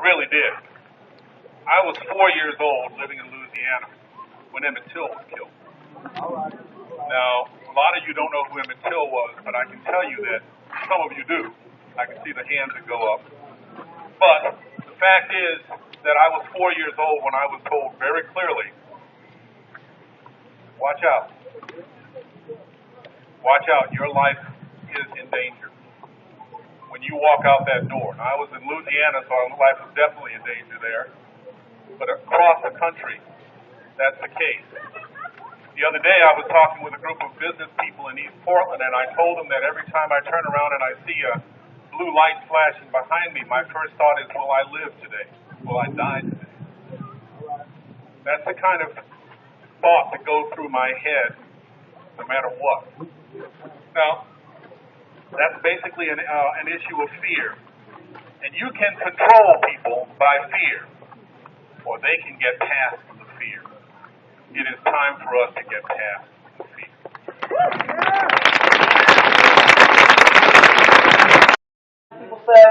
really did. I was 4 years old living in Louisiana when Emmett Till was killed. Now, a lot of you don't know who Emmett Till was, but I can tell you that some of you do. I can see the hands that go up. But the fact is that I was 4 years old when I was told very clearly, watch out. Watch out, your life is in danger when you walk out that door. Now, I was in Louisiana, so our life was definitely in danger there. But across the country, that's the case. The other day, I was talking with a group of business people in East Portland, and I told them that every time I turn around and I see a blue light flashing behind me, my first thought is, will I live today? Will I die today? That's the kind of thought that goes through my head no matter what. Now, that's basically an issue of fear. And you can control people by fear, or they can get past the fear. It is time for us to get past the fear. People say,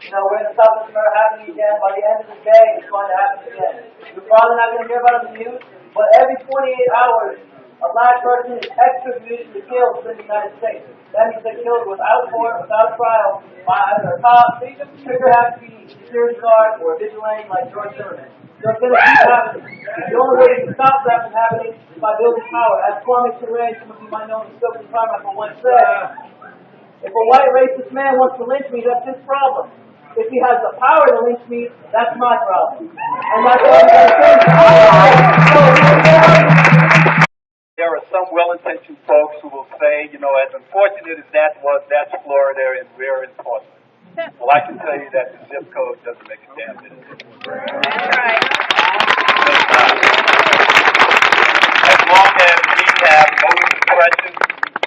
we're in the toughest murder happening again. By the end of the day, it's going to happen again. You're probably not going to hear about it in the news, but every 48 hours, a black person is extrajudicially killed in the United States. That means they're killed without court, without trial, by either a cop, trigger happy, security guard, or a vigilante like George Zimmerman. So it's going to keep happening. The only way to stop that from happening is by building power. As Kwame Ture, some of you might know him, Stokely Carmichael once said, if a white racist man wants to lynch me, that's his problem. If he has the power to lynch me, that's my problem. And that's what I'm going to say. There are some well-intentioned folks who will say, as unfortunate as that was, that's Florida and we're in Portland. Well, I can tell you that the zip code doesn't make a damn bit of difference. That's right. As long as we have voter suppression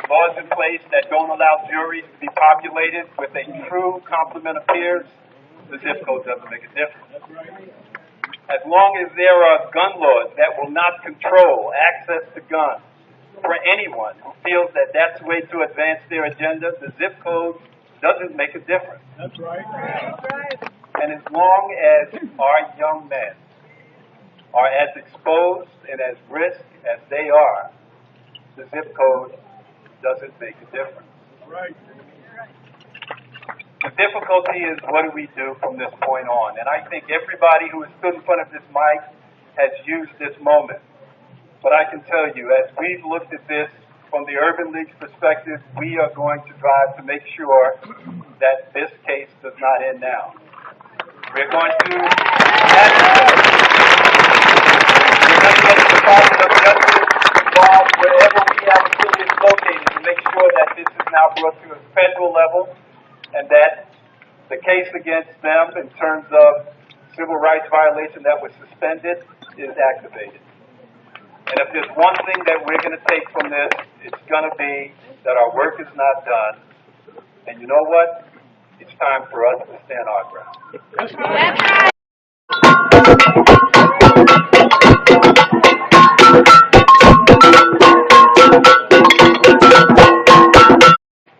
laws in place that don't allow juries to be populated with a true complement of peers, the zip code doesn't make a difference. As long as there are gun laws that will not control access to guns for anyone who feels that that's the way to advance their agenda, the zip code doesn't make a difference. That's right. That's right. And as long as our young men are as exposed and as risk as they are, the zip code doesn't make a difference. Right. The difficulty is, what do we do from this point on? And I think everybody who has stood in front of this mic has used this moment. But I can tell you, as we've looked at this from the Urban League's perspective, we are going to drive to make sure that this case does not end now. We're going to get the Department of Justice involved wherever we have affiliates located to make sure that this is now brought to a federal level, and that the case against them in terms of civil rights violation that was suspended is activated. And if there's one thing that we're going to take from this, it's going to be that our work is not done. And you know what? It's time for us to stand our ground. That's right.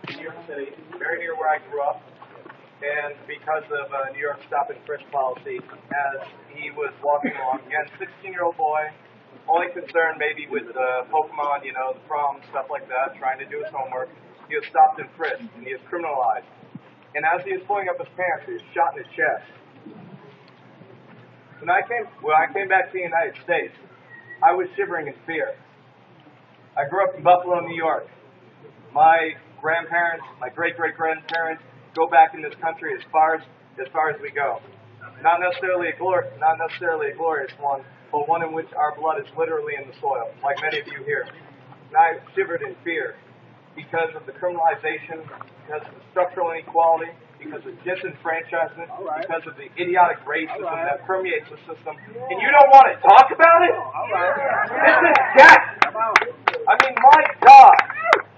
New York City, very near where I grew up, and because of New York stop and frisk policy, as he was walking along, again, 16-year-old boy, only concerned maybe with Pokemon, the prom, stuff like that, trying to do his homework. He was stopped and frisked, and he was criminalized. And as he was pulling up his pants, he was shot in his chest. When I came back to the United States, I was shivering in fear. I grew up in Buffalo, New York. My grandparents, my great-great-grandparents go back in this country as far as we go. Not necessarily a glorious one, but one in which our blood is literally in the soil, like many of you here. And I shivered in fear because of the criminalization, because of the structural inequality, because of disenfranchisement, because of the idiotic racism that permeates the system. And you don't want to talk about it? This is death. I mean, my God.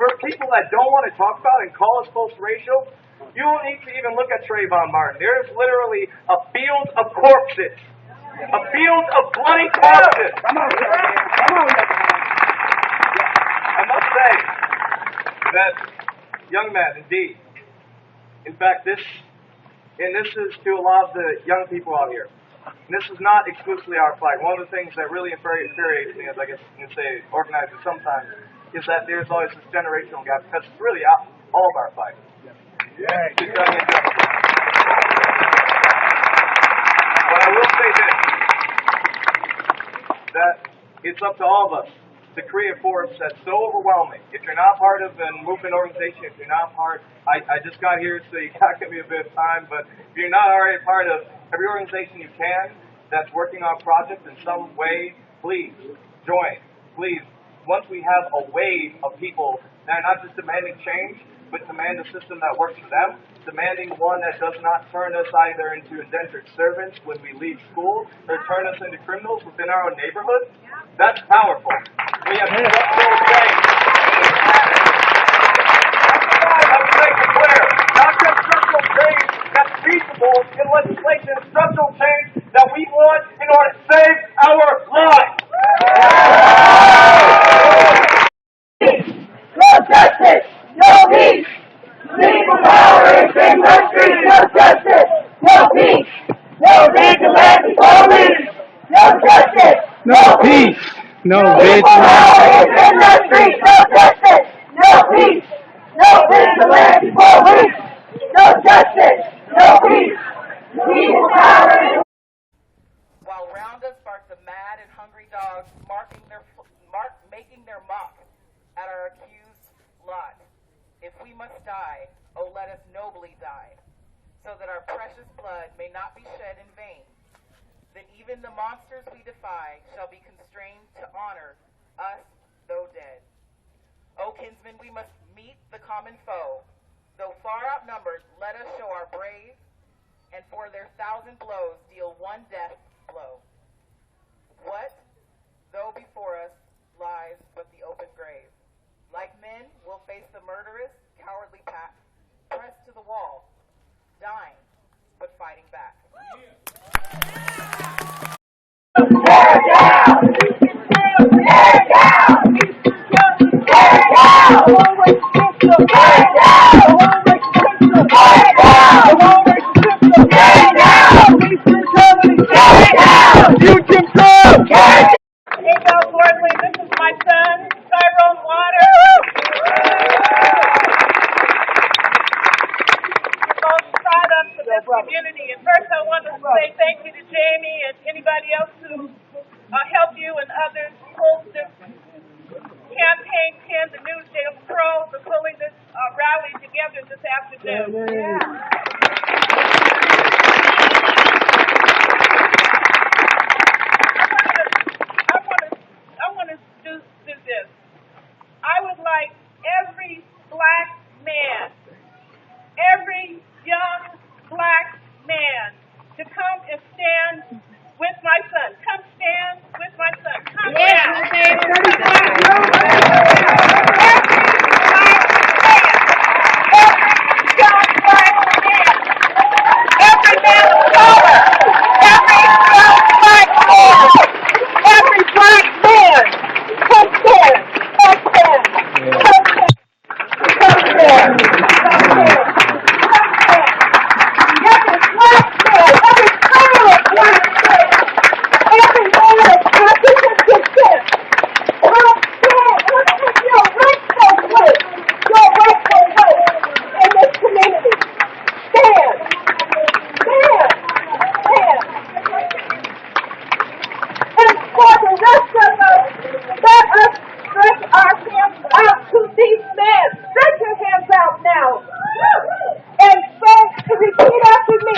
For people that don't want to talk about it and call us post-racial, you don't need to even look at Trayvon Martin. There is literally a field of corpses. A field of bloody corpses. I must say that young man, indeed. In fact, this and this is to a lot of the young people out here. And this is not exclusively our fight. One of the things that really infuriates me, as I guess you can say, organizers sometimes, is that there's always this generational gap, because it's really all of our fight. But I will say this, that it's up to all of us to create a force that's so overwhelming. If you're not part of a movement organization, if you're not part, I just got here, so you gotta give me a bit of time, but if you're not already part of every organization you can that's working on a project in some way, please join. Please, once we have a wave of people that are not just demanding change, but demand a system that works for them, demanding one that does not turn us either into indentured servants when we leave school or turn us into criminals within our own neighborhood, that's powerful. We have structural change. Let me make it clear, not just structural change that's feasible in legislation, it's structural change that we want in order to save our lives. No justice, no peace. People power is in the streets. No justice, no peace. No vigilante police. No justice, no peace. No People power is in the streets. No justice, no peace. No vigilante police. No justice, no peace. People power is. While round us bark the mad and hungry dogs, making their mock at our accused lot. If we must die, oh, let us nobly die, so that our precious blood may not be shed in vain. Then even the monsters we defy shall be constrained to honor us, though dead. O kinsmen, we must meet the common foe. Though far outnumbered, let us show our brave, and for their 1,000 blows deal one death blow. What, though before us lies but the open grave? Like men, we'll face the murderous, cowardly pack, pressed to the wall, dying, but fighting back. Tear down! Tear down! Tear down! Tear down! Tear down! Tear down! Tear down! You can come! Avel Gordly, this is my son, Tyrone Water. We're both products of this community. And first I want to say thank you to Jamie and anybody else who helped you and others hold this campaign pin, the Newsdale Pro, for pulling this rally together this afternoon. I want to do this. I would like every black man, every young black man to come and stand with my son. Come stand with my son. Come stand. And so, to repeat after me,